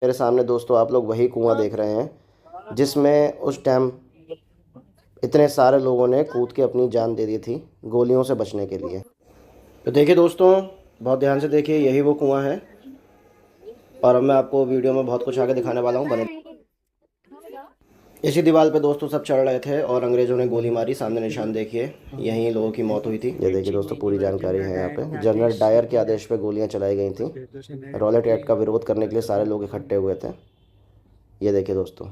मेरे सामने दोस्तों आप लोग वही कुआं देख रहे हैं जिसमें उस टाइम इतने सारे लोगों ने कूद के अपनी जान दे दी थी गोलियों से बचने के लिए। तो देखिए दोस्तों, बहुत ध्यान से देखिए, यही वो कुआं है और अब मैं आपको वीडियो में बहुत कुछ आगे दिखाने वाला हूँ। बने इसी दीवार पे दोस्तों सब चढ़ रहे थे और अंग्रेज़ों ने गोली मारी। सामने निशान देखिए, यहीं लोगों की मौत हुई थी। ये देखिए दोस्तों, पूरी जानकारी है यहाँ पे। जनरल डायर के आदेश पे गोलियाँ चलाई गई थी। रॉलेट एक्ट का विरोध करने के लिए सारे लोग इकट्ठे हुए थे। ये देखिए दोस्तों।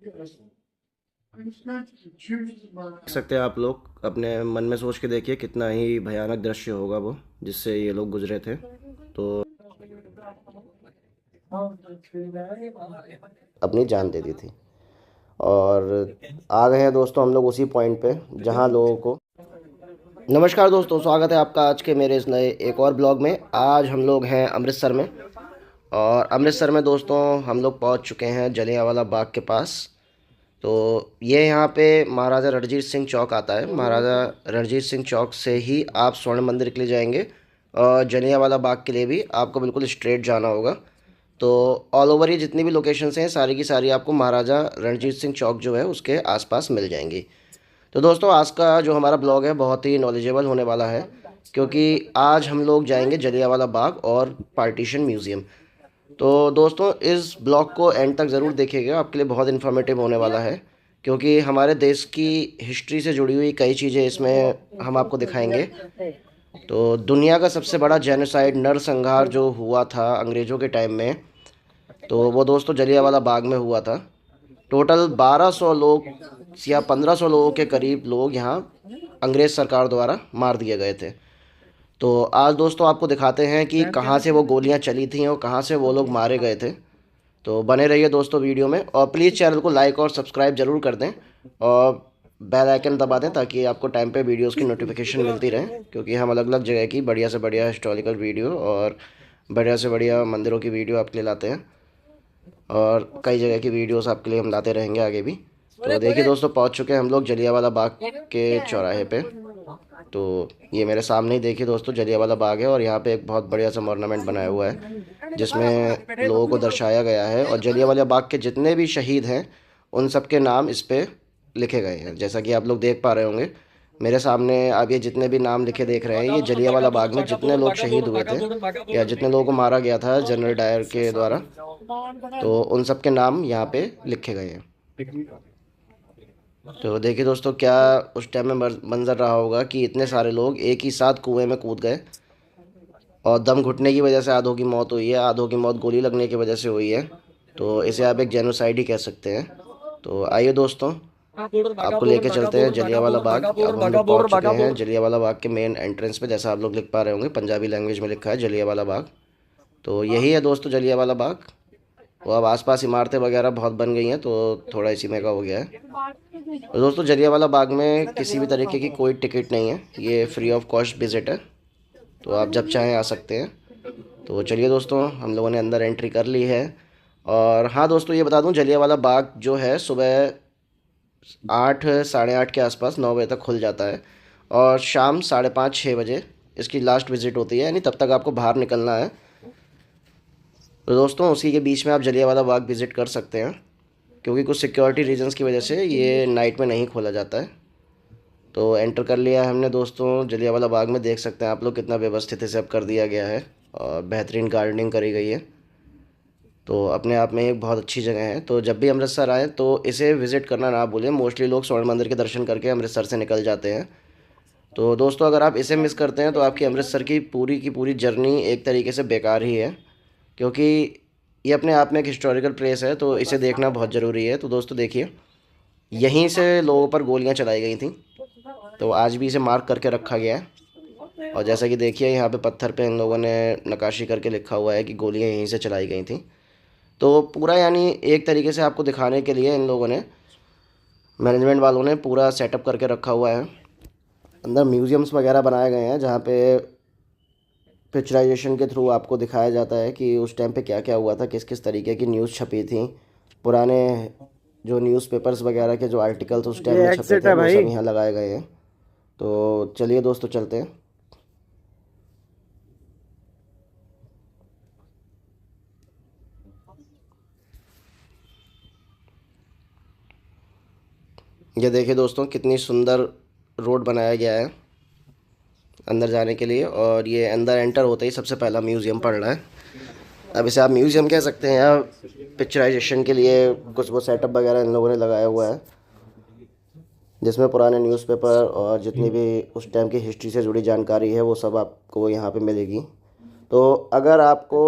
देख सकते हैं आप लोग, अपने मन में सोच के देखिए कितना ही भयानक दृश्य होगा वो जिससे ये लोग गुजरे थे। तो अपनी जान दे दी थी और आ गए हैं दोस्तों हम लोग उसी पॉइंट पे जहां लोगों को। नमस्कार दोस्तों, स्वागत है आपका आज के मेरे इस नए एक और ब्लॉग में। आज हम लोग हैं अमृतसर में और अमृतसर में दोस्तों हम लोग पहुंच चुके हैं जलियांवाला बाग के पास। तो ये यहाँ पे महाराजा रणजीत सिंह चौक आता है। महाराजा रणजीत सिंह चौक से ही आप स्वर्ण मंदिर के लिए जाएंगे और जलियांवाला बाग के लिए भी आपको बिल्कुल स्ट्रेट जाना होगा। तो ऑल ओवर ये जितनी भी लोकेशंस हैं सारी की सारी आपको महाराजा रणजीत सिंह चौक जो है उसके आसपास मिल जाएंगी। तो दोस्तों आज का जो हमारा ब्लॉग है बहुत ही नॉलेजेबल होने वाला है, क्योंकि आज हम लोग जाएंगे जलियांवाला बाग और पार्टीशन म्यूज़ियम। तो दोस्तों इस ब्लॉग को एंड तक ज़रूर देखिएगा, आपके लिए बहुत इन्फॉर्मेटिव होने वाला है, क्योंकि हमारे देश की हिस्ट्री से जुड़ी हुई कई चीज़ें इसमें हम आपको दिखाएंगे। तो दुनिया का सबसे बड़ा जेनोसाइड नरसंहार जो हुआ था अंग्रेज़ों के टाइम में, तो वो दोस्तों जलियांवाला बाग में हुआ था। टोटल 1200 लोग या 1500 लोगों के करीब लोग यहाँ अंग्रेज़ सरकार द्वारा मार दिए गए थे। तो आज दोस्तों आपको दिखाते हैं कि कहाँ से वो गोलियाँ चली थी और कहाँ से वो लोग मारे गए थे। तो बने रहिए दोस्तों वीडियो में और प्लीज़ चैनल को लाइक और सब्सक्राइब ज़रूर कर दें और बेल आइकन दबा दें ताकि आपको टाइम पे वीडियोस की नोटिफिकेशन मिलती रहे, क्योंकि हम अलग अलग जगह की बढ़िया से बढ़िया हिस्टोरिकल वीडियो और बढ़िया से बढ़िया मंदिरों की वीडियो आपके लिए लाते हैं और कई जगह की वीडियोस आपके लिए हम लाते रहेंगे आगे भी। तो देखिए दोस्तों, पहुंच चुके हैं हम लोग जलियांवाला बाग के चौराहे पे। तो ये मेरे सामने ही देखिए दोस्तों जलियांवाला बाग है और यहाँ पे एक बहुत बढ़िया सा मॉर्नामेंट बनाया हुआ है जिसमें लोगों को दर्शाया गया है और जलियांवाला बाग के जितने भी शहीद हैं उन सब के नाम इस पे लिखे गए हैं। जैसा कि आप लोग देख पा रहे होंगे मेरे सामने, आप ये जितने भी नाम लिखे देख रहे हैं, ये जलियांवाला बाग में जितने लोग शहीद हुए थे या जितने लोगों को मारा गया था जनरल डायर के द्वारा, तो उन सब के नाम यहाँ पे लिखे गए हैं। तो देखिए दोस्तों क्या उस टाइम में मंजर रहा होगा कि इतने सारे लोग एक ही साथ कुएं में कूद गए और दम घुटने की वजह से आधों की मौत हुई है, आधों की मौत गोली लगने की वजह से हुई है। तो इसे आप एक जेनोसाइड ही कह सकते हैं। तो आइए दोस्तों आपको लेके चलते हैं जलियांवाला बाग। अब हम लोग पहुंच चुके हैं जलियांवाला बाग के मेन एंट्रेंस पे। जैसा आप लोग लिख पा रहे होंगे पंजाबी लैंग्वेज में लिखा है जलियांवाला बाग। तो यही है दोस्तों जलियांवाला बाग। वो अब आसपास इमारतें वगैरह बहुत बन गई हैं तो थोड़ा इसी में का हो गया है। तो दोस्तों जलियांवाला बाग में किसी भी तरीके की कोई टिकट नहीं है, ये फ्री ऑफ कॉस्ट विजिट है, तो आप जब चाहें आ सकते हैं। तो चलिए दोस्तों हम लोगों ने अंदर एंट्री कर ली है। और हाँ दोस्तों ये बता दूं, जलियांवाला बाग जो है सुबह 8 साढ़े 8 के आसपास 9 बजे तक खुल जाता है और शाम 5:30 6 बजे इसकी लास्ट विज़िट होती है, यानी तब तक आपको बाहर निकलना है। तो दोस्तों उसी के बीच में आप जलियांवाला बाग विज़िट कर सकते हैं, क्योंकि कुछ सिक्योरिटी रीजंस की वजह से ये नाइट में नहीं खोला जाता है। तो एंटर कर लिया है हमने दोस्तों जलियांवाला बाग में। देख सकते हैं आप लोग कितना व्यवस्थित इसे अब कर दिया गया है और बेहतरीन गार्डनिंग करी गई है। तो अपने आप में एक बहुत अच्छी जगह है। तो जब भी अमृतसर आए तो इसे विज़िट करना ना भूलें। मोस्टली लोग स्वर्ण मंदिर के दर्शन करके अमृतसर से निकल जाते हैं। तो दोस्तों अगर आप इसे मिस करते हैं तो आपकी अमृतसर की पूरी जर्नी एक तरीके से बेकार ही है, क्योंकि ये अपने आप में एक हिस्टोरिकल प्लेस है तो इसे देखना बहुत ज़रूरी है। तो दोस्तों देखिए यहीं से लोगों पर गोलियां चलाई गई थी, तो आज भी इसे मार्क करके रखा गया है। और जैसा कि देखिए यहाँ पे पत्थर पे इन लोगों ने नक्काशी करके लिखा हुआ है कि गोलियां यहीं से चलाई गई थी। तो पूरा यानी एक तरीके से आपको दिखाने के लिए इन लोगों ने, मैनेजमेंट वालों ने पूरा सेटअप करके रखा हुआ है। अंदर म्यूज़ियम्स वगैरह बनाए गए हैं जहाँ पे पिक्चराइजेशन के थ्रू आपको दिखाया जाता है कि उस टाइम पे क्या क्या हुआ था, किस किस तरीके की न्यूज़ छपी थी। पुराने जो न्यूज़पेपर्स वगैरह के जो आर्टिकल्स उस टाइम में छपे थे वो सब यहाँ लगाए गए हैं। तो चलिए दोस्तों चलते हैं। ये देखिए दोस्तों कितनी सुंदर रोड बनाया गया है अंदर जाने के लिए, और ये अंदर एंटर होते ही सबसे पहला म्यूज़ियम पड़ रहा है। अब इसे आप म्यूज़ियम कह सकते हैं या पिक्चराइजेशन के लिए कुछ वो सेटअप वगैरह इन लोगों ने लगाया हुआ है, जिसमें पुराने न्यूज़पेपर और जितनी भी उस टाइम की हिस्ट्री से जुड़ी जानकारी है वो सब आपको यहाँ पे मिलेगी। तो अगर आपको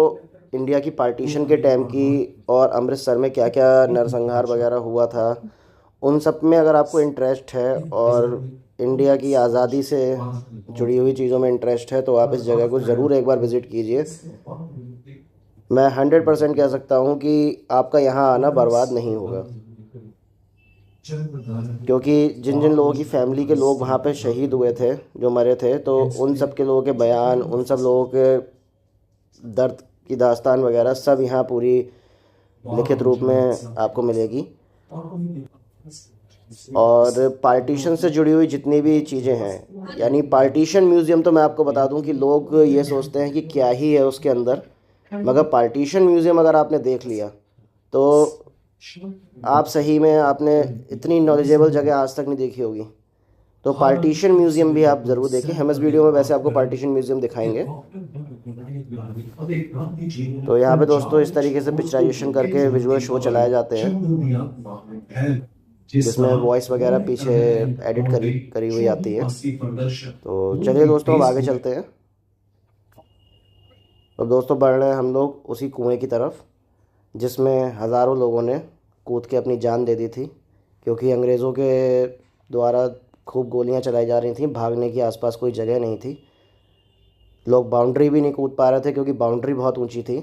इंडिया की पार्टीशन के टाइम की और अमृतसर में क्या क्या नरसंहार वगैरह हुआ था उन सब में अगर आपको इंटरेस्ट है और इंडिया की आज़ादी से जुड़ी हुई चीज़ों में इंटरेस्ट है तो आप इस जगह को ज़रूर एक बार विज़िट कीजिए। मैं 100% कह सकता हूँ कि आपका यहाँ आना बर्बाद नहीं होगा, क्योंकि जिन जिन लोगों की फैमिली के लोग वहाँ पे शहीद हुए थे, जो मरे थे, तो उन सब के लोगों के बयान, उन सब लोगों के दर्द की दास्तान वगैरह सब यहाँ पूरी लिखित रूप में आपको मिलेगी। और पार्टीशन से जुड़ी हुई जितनी भी चीज़ें हैं, यानी पार्टीशन म्यूज़ियम, तो मैं आपको बता दूं कि लोग ये सोचते हैं कि क्या ही है उसके अंदर, मगर पार्टीशन म्यूज़ियम अगर आपने देख लिया तो आप सही में आपने इतनी नॉलेजेबल जगह आज तक नहीं देखी होगी। तो पार्टीशन म्यूज़ियम भी आप ज़रूर देखें। हम इस वीडियो में वैसे आपको पार्टीशन म्यूज़ियम दिखाएंगे। तो यहाँ पे दोस्तों इस तरीके से पिक्चराइजेशन करके विजुअल शो चलाए जाते हैं, जिसमें वॉइस वगैरह पीछे एडिट करी हुई आती है। तो चलिए दोस्तों अब आगे चलते हैं। तो दोस्तों बढ़ रहे हैं हम लोग उसी कुएं की तरफ जिसमें हज़ारों लोगों ने कूद के अपनी जान दे दी थी, क्योंकि अंग्रेज़ों के द्वारा खूब गोलियां चलाई जा रही थी, भागने की आसपास कोई जगह नहीं थी, लोग बाउंड्री भी नहीं कूद पा रहे थे क्योंकि बाउंड्री बहुत ऊंची थी।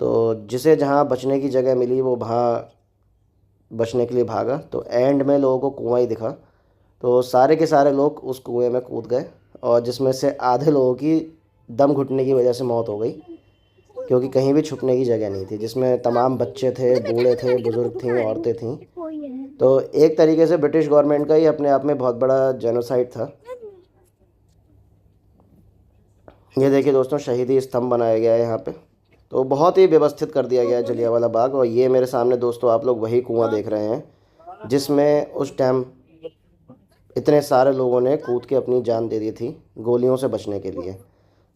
तो जिसे जहाँ बचने की जगह मिली वो वहाँ बचने के लिए भागा। तो एंड में लोगों को कुआं ही दिखा, तो सारे के सारे लोग उस कुएं में कूद गए, और जिसमें से आधे लोगों की दम घुटने की वजह से मौत हो गई, क्योंकि कहीं भी छुपने की जगह नहीं थी, जिसमें तमाम बच्चे थे, बूढ़े थे, बुज़ुर्ग थीं, औरतें थीं। तो एक तरीके से ब्रिटिश गवर्नमेंट का ही अपने आप में बहुत बड़ा जेनोसाइड था। ये देखिए दोस्तों शहीदी स्तंभ बनाया गया है यहाँ पे, तो बहुत ही व्यवस्थित कर दिया गया है जलियांवाला बाग। और ये मेरे सामने दोस्तों आप लोग वही कुआं देख रहे हैं जिसमें उस टाइम इतने सारे लोगों ने कूद के अपनी जान दे दी थी गोलियों से बचने के लिए।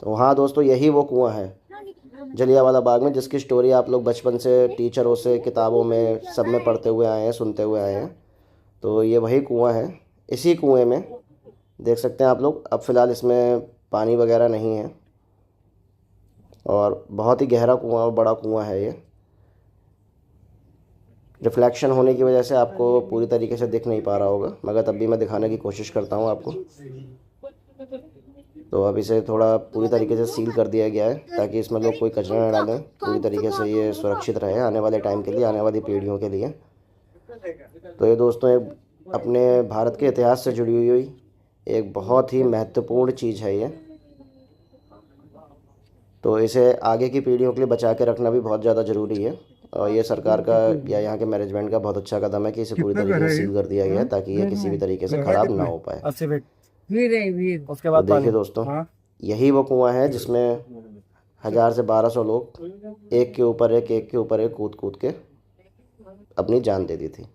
तो हाँ दोस्तों यही वो कुआं है जलियांवाला बाग में, जिसकी स्टोरी आप लोग बचपन से टीचरों से, किताबों में, सब में पढ़ते हुए आए हैं, सुनते हुए आए हैं। तो ये वही कुआं है। इसी कुएं में देख सकते हैं आप लोग, अब फ़िलहाल इसमें पानी वगैरह नहीं है, और बहुत ही गहरा कुआं और बड़ा कुआं है ये। रिफ्लेक्शन होने की वजह से आपको पूरी तरीके से दिख नहीं पा रहा होगा, मगर तब भी मैं दिखाने की कोशिश करता हूँ आपको। तो अब इसे थोड़ा पूरी तरीके से सील कर दिया गया है ताकि इसमें लोग कोई कचरा न डालें, पूरी तरीके से ये सुरक्षित रहे आने वाले टाइम के लिए, आने वाली पीढ़ियों के लिए। तो ये दोस्तों एक अपने भारत के इतिहास से जुड़ी हुई एक बहुत ही महत्वपूर्ण चीज़ है ये। तो इसे आगे की पीढ़ियों के लिए बचा के रखना भी बहुत ज़्यादा ज़रूरी है, और ये सरकार का या यहाँ के मैनेजमेंट का बहुत अच्छा कदम है कि इसे पूरी तरीके से सील कर दिया गया है ताकि ये किसी भी तरीके से ख़राब ना हो पाए। उसके तो बाद देखिए दोस्तों यही वो कुआं है जिसमें 1000 से 1200 लोग एक के ऊपर एक, एक के ऊपर एक कूद कूद के अपनी जान दे दी थी।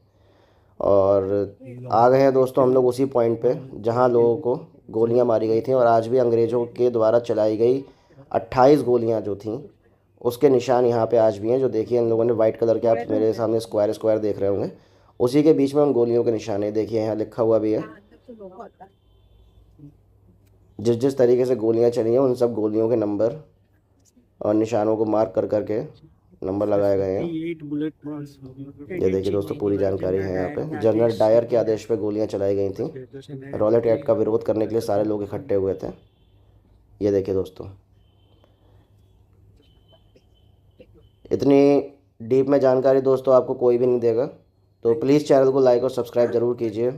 और आ गए हैं दोस्तों हम लोग उसी पॉइंट पे जहाँ लोगों को गोलियां मारी गई थी, और आज भी अंग्रेज़ों के द्वारा चलाई गई 28 गोलियां जो थीं उसके निशान यहाँ पे आज भी हैं। जो देखिए इन लोगों ने वाइट कलर के, आप मेरे सामने स्क्वायर स्क्वायर देख रहे होंगे, उसी के बीच में उन गोलियों के निशान है। देखिए यहाँ लिखा हुआ भी है, जिस जिस तरीके से गोलियां चली हैं उन सब गोलियों के नंबर और निशानों को मार्क कर करके नंबर लगाए गए हैं। ये देखिए दोस्तों पूरी जानकारी है यहाँ पे। जनरल डायर के आदेश पे गोलियां चलाई गई थी। रॉलेट एक्ट का विरोध करने के लिए सारे लोग इकट्ठे हुए थे। ये देखिए दोस्तों, इतनी डीप में जानकारी दोस्तों आपको कोई भी नहीं देगा, तो प्लीज़ चैनल को लाइक और सब्सक्राइब ज़रूर कीजिए,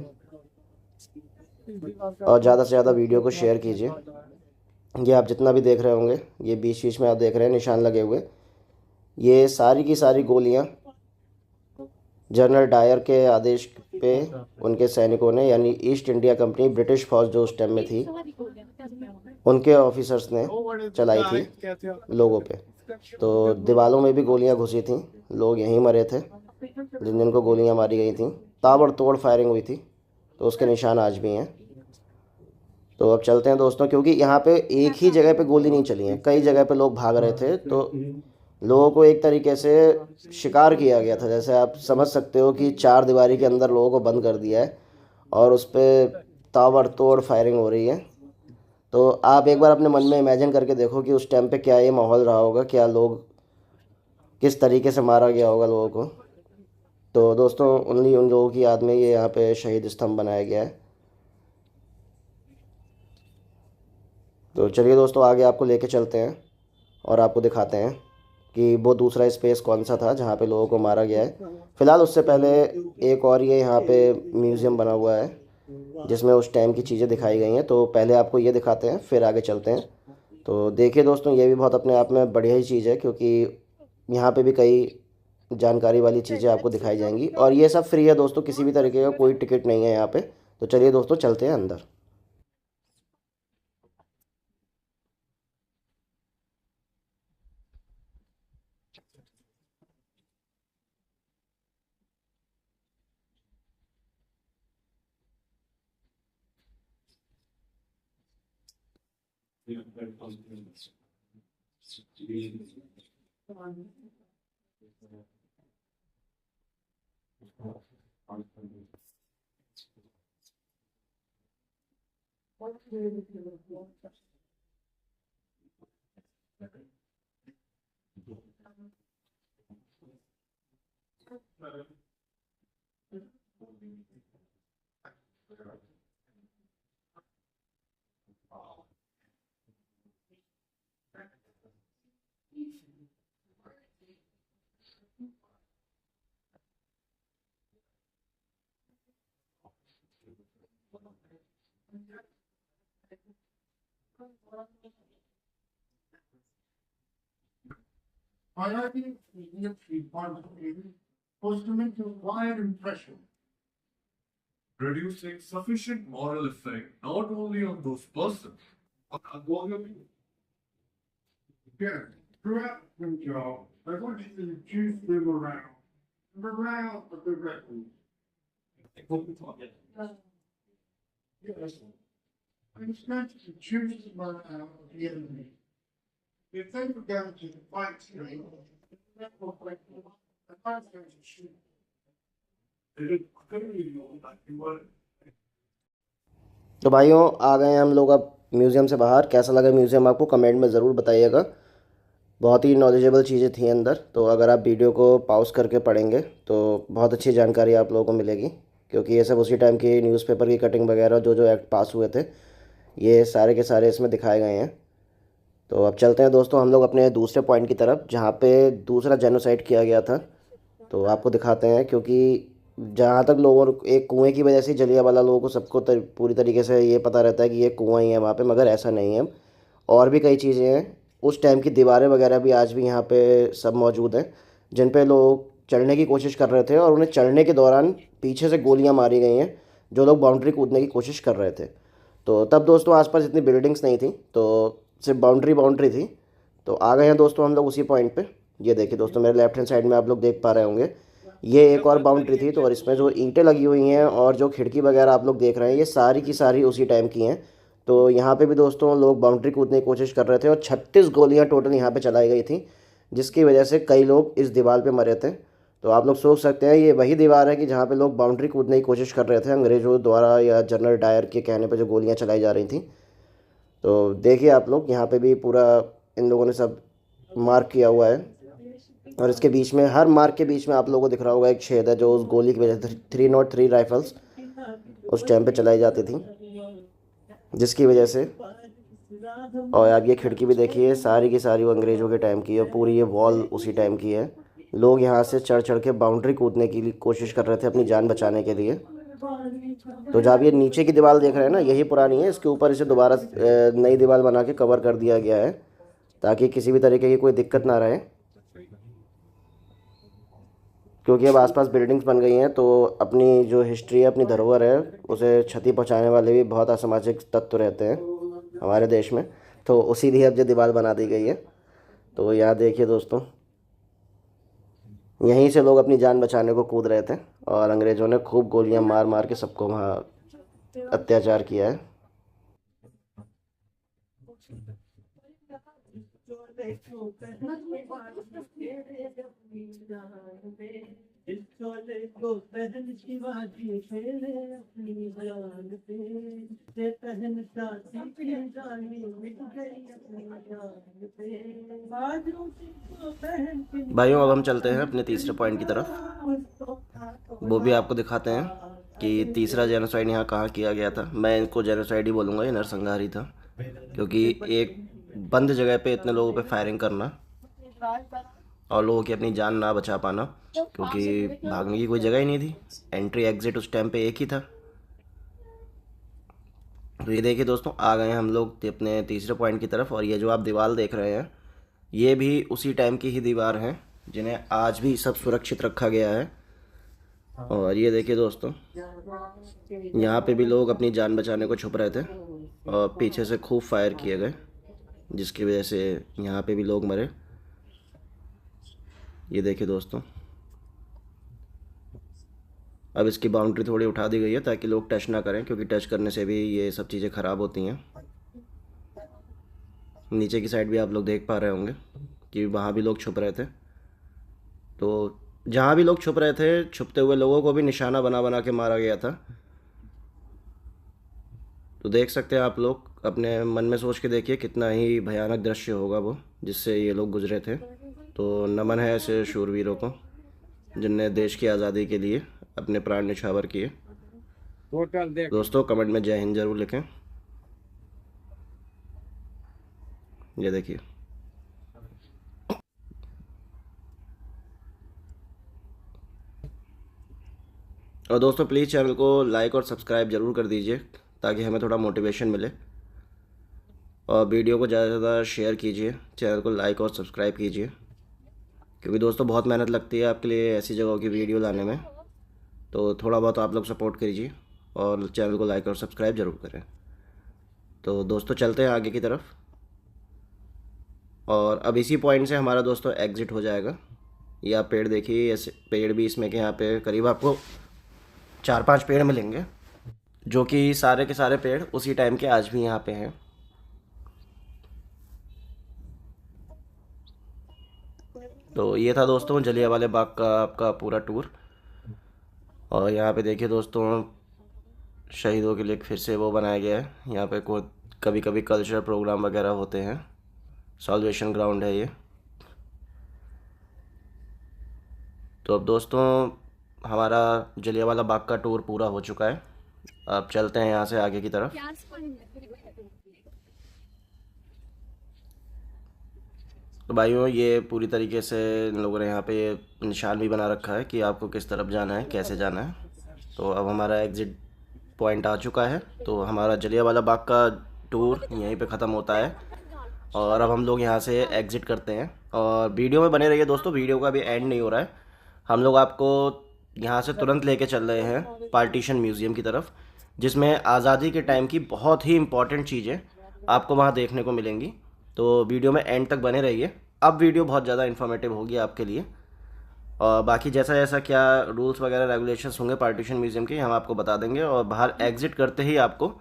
और ज़्यादा से ज़्यादा वीडियो को शेयर कीजिए। ये आप जितना भी देख रहे होंगे, ये बीच बीच में आप देख रहे हैं निशान लगे हुए, ये सारी की सारी गोलियां जनरल डायर के आदेश पे उनके सैनिकों ने, यानी ईस्ट इंडिया कंपनी ब्रिटिश फौज जो उस टाइम में थी, उनके ऑफिसर्स ने चलाई थी लोगों पे। तो दीवारों में भी गोलियां घुसी थी, लोग यहीं मरे थे जिन जिनको गोलियां मारी गई थी। ताबड़तोड़ फायरिंग हुई थी, तो उसके निशान आज भी हैं। तो अब चलते हैं दोस्तों, क्योंकि यहाँ पे एक ही जगह पे गोली नहीं चली है, कई जगह पे लोग भाग रहे थे, तो लोगों को एक तरीके से शिकार किया गया था। जैसे आप समझ सकते हो कि चार दीवारी के अंदर लोगों को बंद कर दिया है और उस पर ताबड़तोड़ फायरिंग हो रही है। तो आप एक बार अपने मन में इमेजिन करके देखो कि उस टाइम पे क्या ये माहौल रहा होगा, क्या लोग किस तरीके से मारा गया होगा लोगों को। तो दोस्तों उन लोगों की याद में ये यहाँ पे शहीद स्तंभ बनाया गया है। तो चलिए दोस्तों, आगे आपको लेके चलते हैं और आपको दिखाते हैं कि वो दूसरा स्पेस कौन सा था जहाँ पे लोगों को मारा गया है। फ़िलहाल उससे पहले एक और ये यहाँ पे म्यूज़ियम बना हुआ है जिसमें उस टाइम की चीज़ें दिखाई गई हैं। तो पहले आपको ये दिखाते हैं, फिर आगे चलते हैं। तो देखिए दोस्तों, ये भी बहुत अपने आप में बढ़िया ही चीज़ है, क्योंकि यहाँ पे भी कई जानकारी वाली चीज़ें आपको दिखाई जाएंगी, और ये सब फ्री है दोस्तों, किसी भी तरीके का कोई टिकट नहीं है यहाँ पे। तो चलिए दोस्तों, चलते हैं अंदर। Highlighting the military parliament was to make a wide impression, producing sufficient moral effect not only on those persons, but on the people. Yes, throughout Punjab, I wanted to reduce the morale of the rebels. Yes, I was meant to reduce the morale of the enemy. If they were going to fight today, the fight going to shoot. तो भाइयों, आ गए हैं हम लोग अब museum से बाहर। कैसा लगा म्यूज़ियम आपको, कमेंट में ज़रूर बताइएगा। बहुत ही नॉलेजेबल चीज़ें थी अंदर, तो अगर आप वीडियो को पॉज करके पढ़ेंगे तो बहुत अच्छी जानकारी आप लोगों को मिलेगी, क्योंकि ये सब उसी टाइम की न्यूज़पेपर की कटिंग वगैरह जो जो एक्ट पास हुए थे, ये सारे के सारे इसमें दिखाए गए हैं। तो अब चलते हैं दोस्तों हम लोग अपने दूसरे पॉइंट की तरफ, जहाँ पे दूसरा जेनोसाइड किया गया था। तो आपको दिखाते हैं, क्योंकि जहाँ तक लोगों एक कुएं की वजह से जलियांवाला लोगों को सबको पूरी तरीके से ये पता रहता है कि ये कुआं ही है वहाँ पे, मगर ऐसा नहीं है। और भी कई चीज़ें हैं, उस टाइम की दीवारें वगैरह भी आज भी यहाँ पे सब मौजूद हैं, जिन पे लोग चढ़ने की कोशिश कर रहे थे और उन्हें चढ़ने के दौरान पीछे से गोलियाँ मारी गई हैं, जो लोग बाउंड्री कूदने की कोशिश कर रहे थे। तो तब दोस्तों आसपास इतनी बिल्डिंग्स नहीं थी, तो सिर्फ बाउंड्री बाउंड्री थी। तो आ गए हैं दोस्तों हम लोग उसी पॉइंट पे। ये देखिए दोस्तों, मेरे लेफ्ट हैंड साइड में आप लोग देख पा रहे होंगे, ये एक और बाउंड्री थी। तो और इसमें जो ईंटें लगी हुई हैं और जो खिड़की वगैरह आप लोग देख रहे हैं, ये सारी की सारी उसी टाइम की हैं। तो यहाँ पे भी दोस्तों लोग बाउंड्री कूदने की कोशिश कर रहे थे और 36 गोलियाँ टोटल यहाँ पे चलाई गई थी, जिसकी वजह से कई लोग इस दीवार पे मरे थे। तो आप लोग सोच सकते हैं, ये वही दीवार है कि जहाँ पे लोग बाउंड्री कूदने की कोशिश कर रहे थे, अंग्रेज़ों द्वारा या जनरल डायर के कहने पे जो गोलियाँ चलाई जा रही थी। तो देखिए आप लोग, यहाँ पे भी पूरा इन लोगों ने सब मार्क किया हुआ है, और इसके बीच में, हर मार्क के बीच में आप लोगों को दिख रहा होगा एक छेद है, जो उस गोली की वजह से 303 राइफल्स उस टाइम पे चलाई जाती थी, जिसकी वजह से। और आप ये खिड़की भी देखिए, सारी की सारी वो अंग्रेज़ों के टाइम की है, पूरी ये वॉल उसी टाइम की है। लोग यहाँ से चढ़ चढ़ के बाउंड्री कूदने की कोशिश कर रहे थे अपनी जान बचाने के लिए। तो जब आप ये नीचे की दीवार देख रहे हैं ना, यही पुरानी है। इसके ऊपर इसे दोबारा नई दीवार बना के कवर कर दिया गया है ताकि किसी भी तरीके की कोई दिक्कत ना रहे, क्योंकि अब आसपास बिल्डिंग्स बन गई हैं तो अपनी जो हिस्ट्री है, अपनी धरोहर है, उसे क्षति पहुंचाने वाले भी बहुत असामाजिक तत्व रहते हैं हमारे देश में। तो उसी लिए अब जो दीवार बना दी गई है। तो यहाँ देखिए दोस्तों, यहीं से लोग अपनी जान बचाने को कूद रहे थे और अंग्रेज़ों ने खूब गोलियां मार मार के सबको वहाँ अत्याचार किया है। भाइयों, अब हम चलते हैं अपने तीसरे पॉइंट की तरफ। वो भी आपको दिखाते हैं कि तीसरा जेनोसाइड यहाँ कहाँ किया गया था। मैं इनको जेनोसाइड ही बोलूँगा, ये नरसंहार ही था, क्योंकि एक बंद जगह पे इतने लोगों पे फायरिंग करना और लोगों की अपनी जान ना बचा पाना, क्योंकि भागने की कोई जगह ही नहीं थी। एंट्री एग्जिट उस टाइम पे एक ही था। तो ये देखिए दोस्तों, आ गए हम लोग अपने तीसरे पॉइंट की तरफ। और ये जो आप दीवार देख रहे हैं, ये भी उसी टाइम की ही दीवार हैं जिन्हें आज भी सब सुरक्षित रखा गया है। और ये देखिए दोस्तों, यहाँ पे भी लोग अपनी जान बचाने को छुप रहे थे और पीछे से खूब फायर किए गए, जिसकी वजह से यहाँ पे भी लोग मरे। ये देखिए दोस्तों, अब इसकी बाउंड्री थोड़ी उठा दी गई है ताकि लोग टच ना करें, क्योंकि टच करने से भी ये सब चीज़ें ख़राब होती हैं। नीचे की साइड भी आप लोग देख पा रहे होंगे कि वहाँ भी लोग छुप रहे थे। तो जहाँ भी लोग छुप रहे थे, छुपते हुए लोगों को भी निशाना बना बना के मारा गया था। तो देख सकते हैं आप लोग, अपने मन में सोच के देखिए कितना ही भयानक दृश्य होगा वो जिससे ये लोग गुजरे थे। तो नमन है ऐसे शूरवीरों को जिनने देश की आज़ादी के लिए अपने प्राण न्यौछावर किए। दोस्तों कमेंट में जय हिंद जरूर लिखें। ये देखिए, और दोस्तों प्लीज़ चैनल को लाइक और सब्सक्राइब ज़रूर कर दीजिए ताकि हमें थोड़ा मोटिवेशन मिले। और वीडियो को ज़्यादा से ज़्यादा शेयर कीजिए, चैनल को लाइक और सब्सक्राइब कीजिए, क्योंकि दोस्तों बहुत मेहनत लगती है आपके लिए ऐसी जगहों की वीडियो लाने में। तो थोड़ा बहुत आप लोग सपोर्ट कीजिए और चैनल को लाइक और सब्सक्राइब ज़रूर करें। तो दोस्तों चलते हैं आगे की तरफ। और अब इसी पॉइंट से हमारा दोस्तों एग्ज़िट हो जाएगा। ये आप पेड़ देखिए, ऐसे पेड़ भी इसमें के यहाँ पे करीब आपको 4-5 पेड़ मिलेंगे, जो कि सारे के सारे पेड़ उसी टाइम के आज भी यहाँ पे हैं। तो ये था दोस्तों जलियांवाला बाग का आपका पूरा टूर। और यहाँ पे देखिए दोस्तों, शहीदों के लिए फिर से वो बनाया गया है। यहाँ पे को कभी कभी कल्चरल प्रोग्राम वगैरह होते हैं। सॉल्वेशन ग्राउंड है ये। तो अब दोस्तों हमारा जलियांवाला बाग का टूर पूरा हो चुका है। अब चलते हैं यहाँ से आगे की तरफ। तो भाइयों, ये पूरी तरीके से इन लोगों ने यहाँ पे निशान भी बना रखा है कि आपको किस तरफ जाना है, कैसे जाना है। तो अब हमारा एग्ज़िट पॉइंट आ चुका है। तो हमारा जलियांवाला बाग का टूर यहीं पे ख़त्म होता है और अब हम लोग यहाँ से एग्ज़िट करते हैं। और वीडियो में बने रहिए दोस्तों, वीडियो का भी एंड नहीं हो रहा है। हम लोग आपको यहाँ से तुरंत लेके चल रहे हैं पार्टीशन म्यूज़ियम की तरफ, जिसमें आज़ादी के टाइम की बहुत ही इम्पॉर्टेंट चीज़ें आपको वहाँ देखने को मिलेंगी। तो वीडियो में एंड तक बने रहिए। अब वीडियो बहुत ज़्यादा इन्फॉर्मेटिव होगी आपके लिए। और बाकी जैसा जैसा क्या रूल्स वगैरह रेगुलेशंस होंगे पार्टीशन म्यूज़ियम के, हम आपको बता देंगे। और बाहर एग्ज़िट करते ही आपको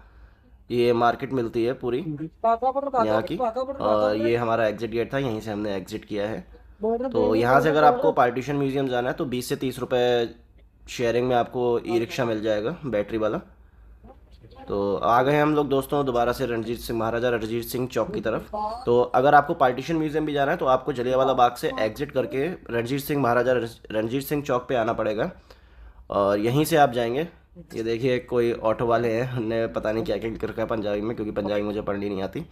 ये मार्केट मिलती है पूरी यहाँ की। और ये हमारा एग्ज़िट गेट था, यहीं से हमने एग्ज़िट किया है। तो यहाँ से अगर आपको पार्टीशन म्यूज़ियम जाना है तो 20 से 30 रुपये शेयरिंग में आपको ई रिक्शा मिल जाएगा, बैटरी वाला। तो आ गए हम लोग दोस्तों दोबारा से महाराजा रणजीत सिंह चौक की तरफ। तो अगर आपको पार्टीशन म्यूज़ियम भी जाना है तो आपको जलियांवाला बाग से एग्ज़िट करके महाराजा रणजीत सिंह चौक पे आना पड़ेगा और यहीं से आप जाएंगे। ये देखिए कोई ऑटो वाले हैं, उन्होंने पता नहीं क्या क्या लिख रखा है पंजाबी में, क्योंकि पंजाबी मुझे पढ़नी नहीं आती।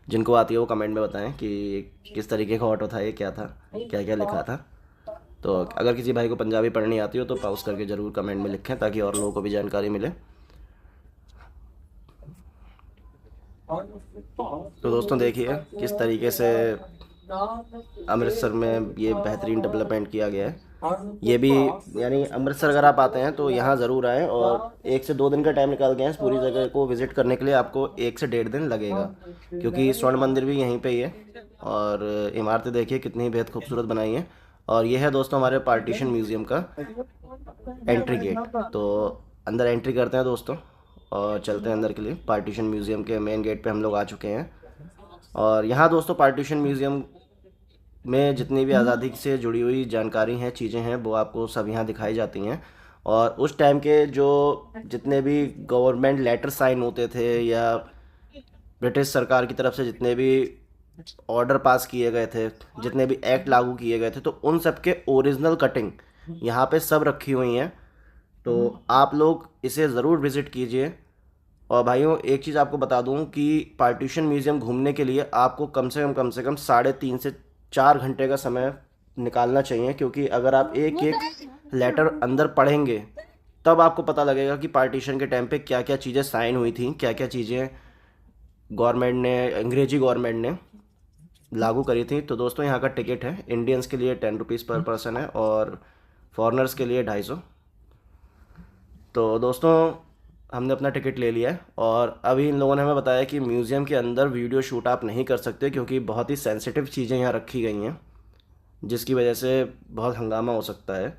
जिनको आती है वो कमेंट में बताएं कि किस तरीके का ऑटो था, ये क्या था, क्या क्या लिखा था। तो अगर किसी भाई को पंजाबी पढ़नी आती हो तो पॉज करके ज़रूर कमेंट में लिखें ताकि और लोगों को भी जानकारी मिले। तो दोस्तों देखिए किस तरीके से अमृतसर में ये बेहतरीन डेवलपमेंट किया गया है। ये भी यानी अमृतसर अगर आप आते हैं तो यहाँ ज़रूर आएँ और 1 से 2 दिन का टाइम निकाल के आएं। इस पूरी जगह को विज़िट करने के लिए आपको 1 से 1.5 दिन लगेगा, क्योंकि स्वर्ण मंदिर भी यहीं पे ही है और इमारतें देखिए कितनी बेहद खूबसूरत बनाई हैं। और ये है दोस्तों हमारे पार्टीशन म्यूज़ियम का एंट्री गेट। तो अंदर एंट्री करते हैं दोस्तों और चलते हैं अंदर के लिए। पार्टीशन म्यूज़ियम के मेन गेट पे हम लोग आ चुके हैं और यहाँ दोस्तों पार्टीशन म्यूज़ियम में जितनी भी आज़ादी से जुड़ी हुई जानकारी हैं, चीज़ें हैं, वो आपको सब यहाँ दिखाई जाती हैं। और उस टाइम के जो जितने भी गवर्नमेंट लेटर साइन होते थे या ब्रिटिश सरकार की तरफ से जितने भी ऑर्डर पास किए गए थे, जितने भी एक्ट लागू किए गए थे, तो उन सब के ओरिजिनल कटिंग यहाँ पे सब रखी हुई हैं। तो आप लोग इसे ज़रूर विज़िट कीजिए। और भाइयों एक चीज़ आपको बता दूं कि पार्टीशन म्यूज़ियम घूमने के लिए आपको कम से कम 3.5 से 4 घंटे का समय निकालना चाहिए, क्योंकि अगर आप एक एक लेटर अंदर पढ़ेंगे तब आपको पता लगेगा कि पार्टीशन के टाइम पे क्या क्या चीज़ें साइन हुई थी, क्या क्या चीज़ें गवर्नमेंट ने, अंग्रेजी गवर्नमेंट ने लागू करी थी। तो दोस्तों यहाँ का टिकट है इंडियंस के लिए 10 रुपीज़ पर पर्सन है और फॉरेनर्स के लिए 250। तो दोस्तों हमने अपना टिकट ले लिया है और अभी इन लोगों ने हमें बताया कि म्यूज़ियम के अंदर वीडियो शूट आप नहीं कर सकते, क्योंकि बहुत ही सेंसिटिव चीज़ें यहाँ रखी गई हैं, जिसकी वजह से बहुत हंगामा हो सकता है।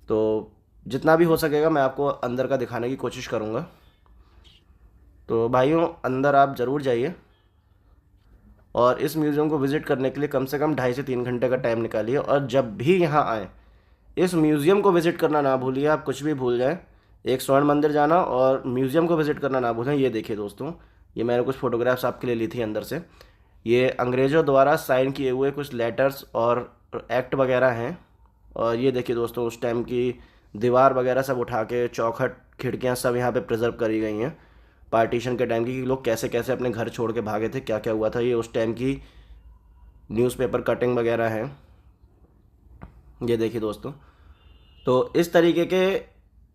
तो जितना भी हो सकेगा मैं आपको अंदर का दिखाने की कोशिश करूँगा। तो भाइयों अंदर आप ज़रूर जाइए और इस म्यूज़ियम को विज़िट करने के लिए कम से कम 2.5 से 3 घंटे का टाइम निकालिए। और जब भी यहाँ आएँ इस म्यूज़ियम को विज़िट करना ना भूलिए। आप कुछ भी भूल जाएं, एक स्वर्ण मंदिर जाना और म्यूज़ियम को विज़िट करना ना भूलें। ये देखिए दोस्तों, ये मैंने कुछ फ़ोटोग्राफ्स आपके लिए ली थी अंदर से। ये अंग्रेज़ों द्वारा साइन किए हुए कुछ लेटर्स और एक्ट वगैरह हैं। और ये देखिए दोस्तों उस टाइम की दीवार वगैरह सब उठा के, चौखट, खिड़कियाँ सब यहाँ पे प्रिजर्व करी गई हैं पार्टीशन के टाइम की, कि लोग कैसे कैसे अपने घर छोड़ के भागे थे, क्या क्या हुआ था। ये उस टाइम की न्यूज़पेपर कटिंग वगैरह हैं, ये देखिए दोस्तों। तो इस तरीके के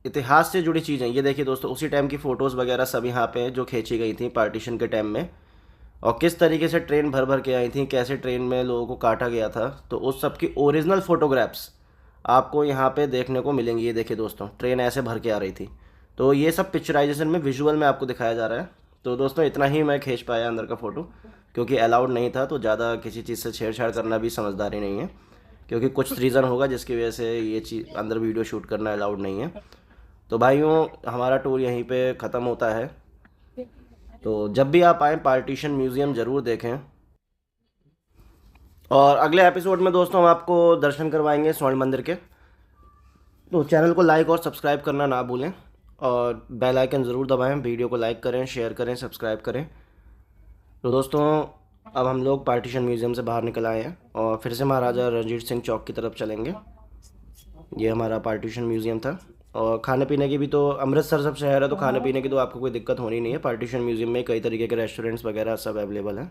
इतिहास से जुड़ी चीज़ें, ये देखिए दोस्तों उसी टाइम की फ़ोटोज़ वगैरह सब यहाँ पे जो खींची गई थी पार्टीशन के टाइम में, और किस तरीके से ट्रेन भर भर के आई थी, कैसे ट्रेन में लोगों को काटा गया था। तो उस सब की ओरिजिनल फ़ोटोग्राफ्स आपको यहाँ पे देखने को मिलेंगी। ये देखिए दोस्तों ट्रेन ऐसे भर के आ रही थी। तो ये सब पिक्चराइजेशन में, विजुअल में आपको दिखाया जा रहा है। तो दोस्तों इतना ही मैं खींच पाया अंदर का फ़ोटो, क्योंकि अलाउड नहीं था। तो ज़्यादा किसी चीज़ से छेड़छाड़ करना भी समझदारी नहीं है, क्योंकि कुछ रीज़न होगा जिसकी वजह से ये चीज़ अंदर वीडियो शूट करना अलाउड नहीं है। तो भाइयों हमारा टूर यहीं पे ख़त्म होता है। तो जब भी आप आएँ पार्टीशन म्यूज़ियम ज़रूर देखें। और अगले एपिसोड में दोस्तों हम आपको दर्शन करवाएंगे स्वर्ण मंदिर के। तो चैनल को लाइक और सब्सक्राइब करना ना भूलें और बेल आइकन ज़रूर दबाएं। वीडियो को लाइक करें, शेयर करें, सब्सक्राइब करें। तो दोस्तों अब हम लोग पार्टीशन म्यूज़ियम से बाहर निकल आए हैं और फिर से महाराजा रणजीत सिंह चौक की तरफ चलेंगे। ये हमारा पार्टीशन म्यूज़ियम था। और खाने पीने की भी, तो अमृतसर सब शहर है तो खाने पीने की तो आपको कोई दिक्कत होनी नहीं है। पार्टीशन म्यूज़ियम में कई तरीके के रेस्टोरेंट्स वगैरह सब अवेलेबल हैं।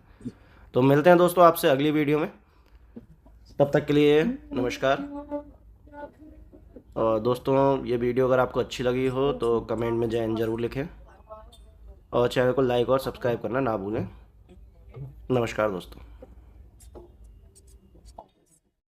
तो मिलते हैं दोस्तों आपसे अगली वीडियो में, तब तक के लिए नमस्कार। और दोस्तों ये वीडियो अगर आपको अच्छी लगी हो तो कमेंट में जय हिंद ज़रूर लिखें और चैनल को लाइक और सब्सक्राइब करना ना भूलें। नमस्कार दोस्तों।